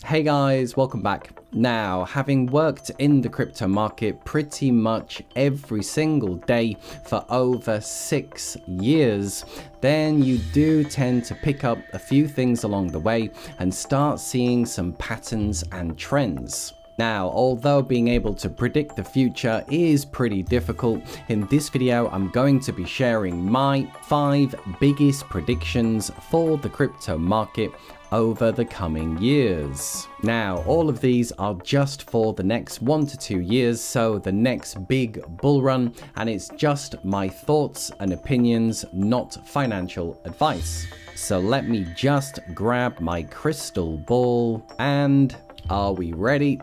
Hey guys, welcome back. Now, having worked in the crypto market pretty much every single day for over 6 years, then you do tend to pick up a few things along the way and start seeing some patterns and trends. Now, although being able to predict the future is pretty difficult, in this video I'm going to be sharing my 5 biggest predictions for the crypto market over the coming years. Now, all of these are just for the next 1 to 2 years, so the next big bull run, and it's just my thoughts and opinions, not financial advice. So let me just grab my crystal ball, and are we ready?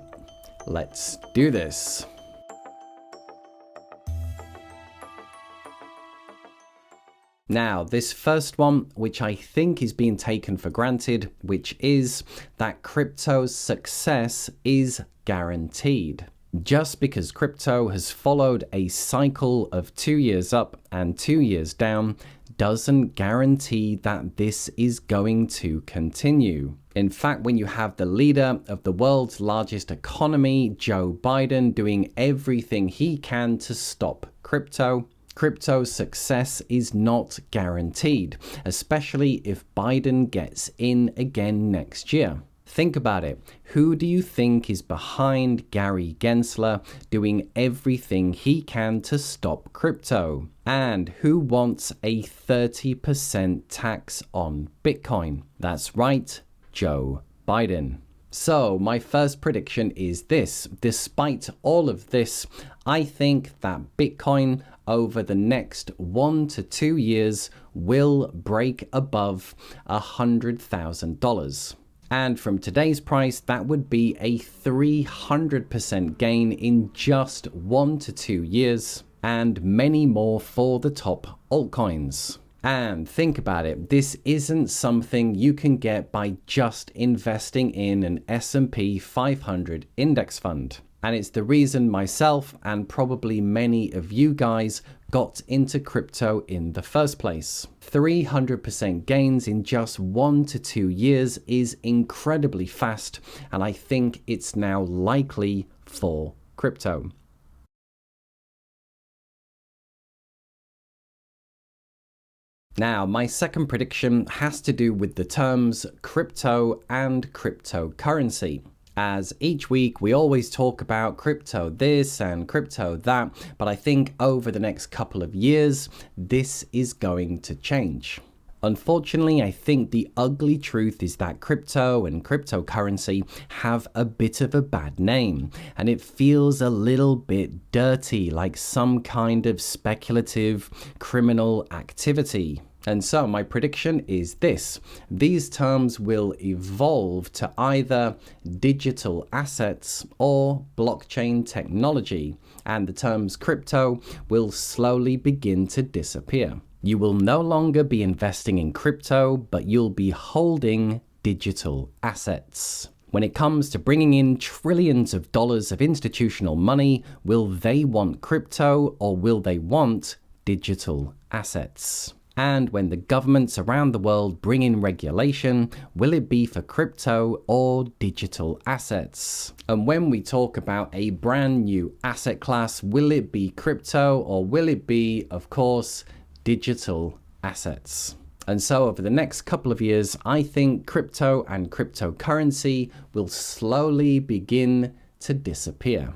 Let's do this. Now, this first one, which I think is being taken for granted, which is that crypto's success is guaranteed. Just because crypto has followed a cycle of 2 years up and 2 years down doesn't guarantee that this is going to continue. In fact, when you have the leader of the world's largest economy, Joe Biden, doing everything he can to stop crypto's success is not guaranteed, especially if Biden gets in again next year. Think about it. Who do you think is behind Gary Gensler doing everything he can to stop crypto? And who wants a 30% tax on Bitcoin? That's right, Joe Biden. So my first prediction is this. Despite all of this, I think that Bitcoin over the next 1 to 2 years will break above $100,000. And from today's price, that would be a 300% gain in just 1 to 2 years, and many more for the top altcoins. And think about it, this isn't something you can get by just investing in an S&P 500 index fund. And it's the reason myself and probably many of you guys got into crypto in the first place. 300% gains in just 1 to 2 years is incredibly fast, and I think it's now likely for crypto. Now, my second prediction has to do with the terms crypto and cryptocurrency. As each week we always talk about crypto this and crypto that, but I think over the next couple of years, this is going to change. Unfortunately, I think the ugly truth is that crypto and cryptocurrency have a bit of a bad name, and it feels a little bit dirty, like some kind of speculative criminal activity. And so my prediction is this. These terms will evolve to either digital assets or blockchain technology, and the terms crypto will slowly begin to disappear. You will no longer be investing in crypto, but you'll be holding digital assets. When it comes to bringing in trillions of dollars of institutional money, will they want crypto or will they want digital assets? And when the governments around the world bring in regulation, will it be for crypto or digital assets? And when we talk about a brand new asset class, will it be crypto or will it be, of course, digital assets? And so over the next couple of years, I think crypto and cryptocurrency will slowly begin to disappear.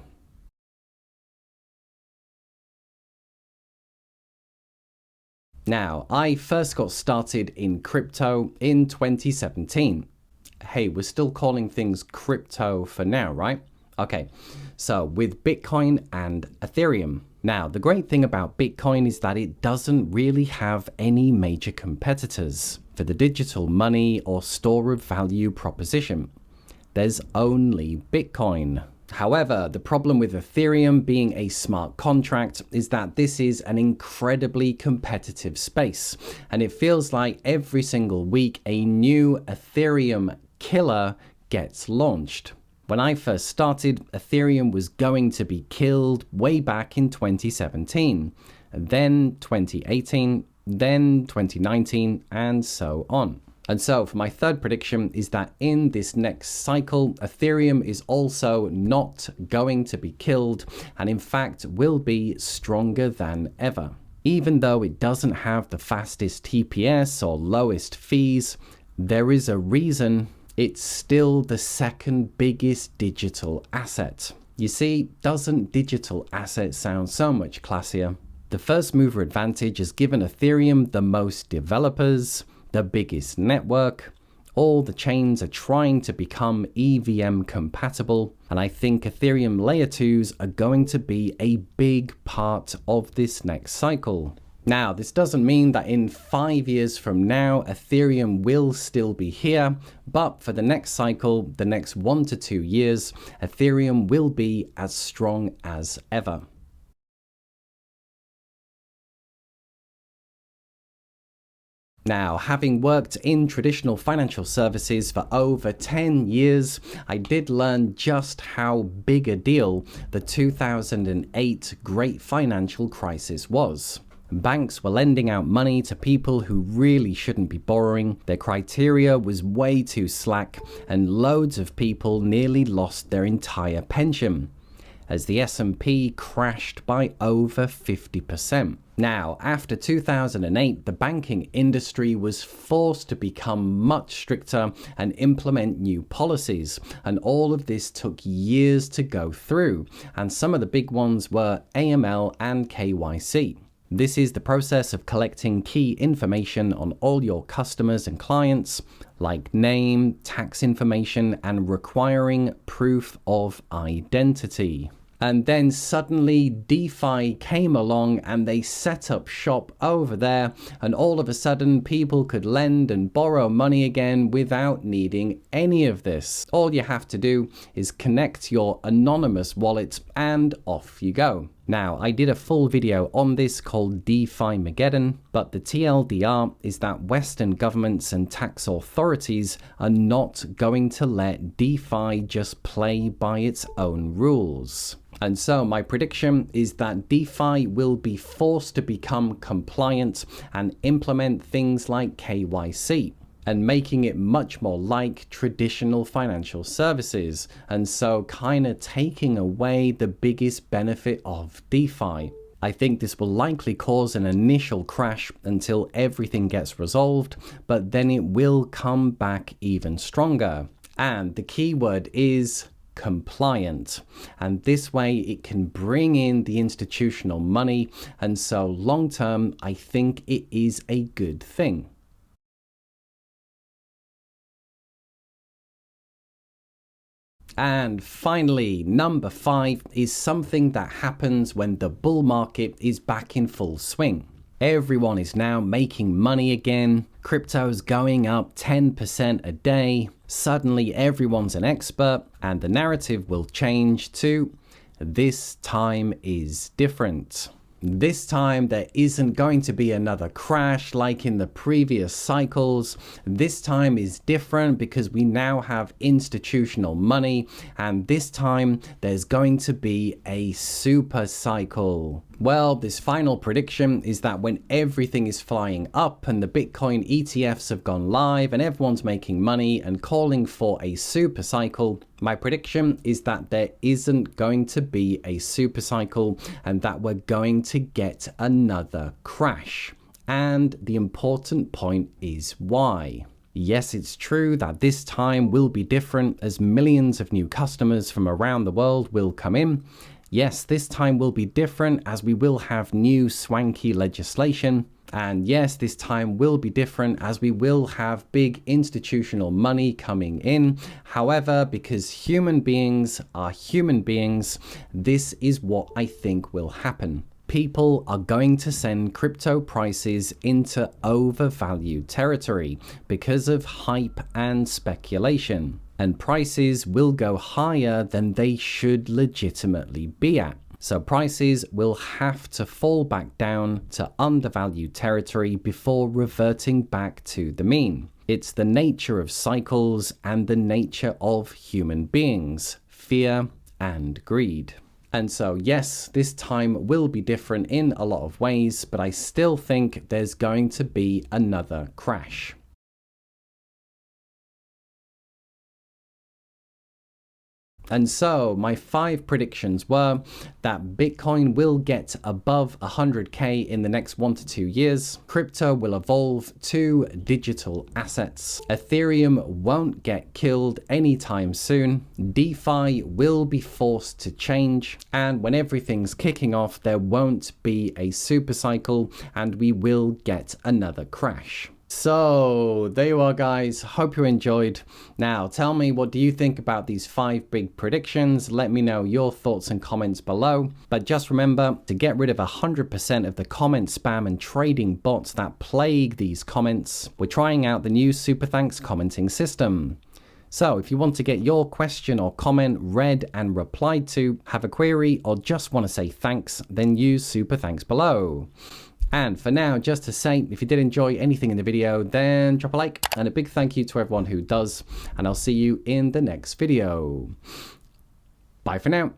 Now, I first got started in crypto in 2017. Hey, we're still calling things crypto for now, right? Okay, so with Bitcoin and Ethereum. Now, the great thing about Bitcoin is that it doesn't really have any major competitors for the digital money or store of value proposition. There's only Bitcoin. However, the problem with Ethereum being a smart contract is that this is an incredibly competitive space, and it feels like every single week a new Ethereum killer gets launched. When I first started, Ethereum was going to be killed way back in 2017, and then 2018, then 2019, and so on. And so for my third prediction is that in this next cycle, Ethereum is also not going to be killed and in fact will be stronger than ever. Even though it doesn't have the fastest TPS or lowest fees, there is a reason it's still the second biggest digital asset. You see, doesn't digital asset sound so much classier? The first mover advantage has given Ethereum the most developers, the biggest network. All the chains are trying to become EVM compatible, and I think Ethereum layer 2s are going to be a big part of this next cycle. Now, this doesn't mean that in 5 years from now, Ethereum will still be here, but for the next cycle, the next 1 to 2 years, Ethereum will be as strong as ever. Now, having worked in traditional financial services for over 10 years, I did learn just how big a deal the 2008 Great Financial Crisis was. Banks were lending out money to people who really shouldn't be borrowing, their criteria was way too slack, and loads of people nearly lost their entire pension, as the S&P crashed by over 50%. Now, after 2008, the banking industry was forced to become much stricter and implement new policies, and all of this took years to go through, and some of the big ones were AML and KYC. This is the process of collecting key information on all your customers and clients, like name, tax information, and requiring proof of identity. And then suddenly DeFi came along and they set up shop over there, and all of a sudden people could lend and borrow money again without needing any of this. All you have to do is connect your anonymous wallet and off you go. Now, I did a full video on this called DeFi-mageddon, but the TLDR is that Western governments and tax authorities are not going to let DeFi just play by its own rules. And so my prediction is that DeFi will be forced to become compliant and implement things like KYC, and making it much more like traditional financial services, and so kind of taking away the biggest benefit of DeFi. I think this will likely cause an initial crash until everything gets resolved, but then it will come back even stronger. And the key word is compliant, and this way it can bring in the institutional money, and so long term I think it is a good thing. And finally, number 5 is something that happens when the bull market is back in full swing. Everyone is now making money again, crypto's going up 10% a day, suddenly everyone's an expert, and the narrative will change to "this time is different." This time there isn't going to be another crash like in the previous cycles. This time is different because we now have institutional money, and this time there's going to be a super cycle. Well, this final prediction is that when everything is flying up and the Bitcoin ETFs have gone live and everyone's making money and calling for a super cycle, my prediction is that there isn't going to be a super cycle and that we're going to get another crash. And the important point is why. Yes, it's true that this time will be different as millions of new customers from around the world will come in. Yes, this time will be different as we will have new swanky legislation. And yes, this time will be different as we will have big institutional money coming in. However, because human beings are human beings, this is what I think will happen. People are going to send crypto prices into overvalued territory because of hype and speculation. And prices will go higher than they should legitimately be at. So prices will have to fall back down to undervalued territory before reverting back to the mean. It's the nature of cycles and the nature of human beings, fear and greed. And so yes, this time will be different in a lot of ways, but I still think there's going to be another crash. And so my 5 predictions were that Bitcoin will get above 100k in the next 1 to 2 years. Crypto will evolve to digital assets. Ethereum won't get killed anytime soon. DeFi will be forced to change. And when everything's kicking off, there won't be a super cycle and we will get another crash. So there you are, guys. Hope you enjoyed. Now tell me, what do you think about these 5 big predictions? Let me know your thoughts and comments below. But just remember to get rid of 100% of the comment spam and trading bots that plague these comments. We're trying out the new SuperThanks commenting system. So if you want to get your question or comment read and replied to, have a query, or just want to say thanks, then use SuperThanks below. And for now, just to say, if you did enjoy anything in the video, then drop a like, and a big thank you to everyone who does, and I'll see you in the next video. Bye for now.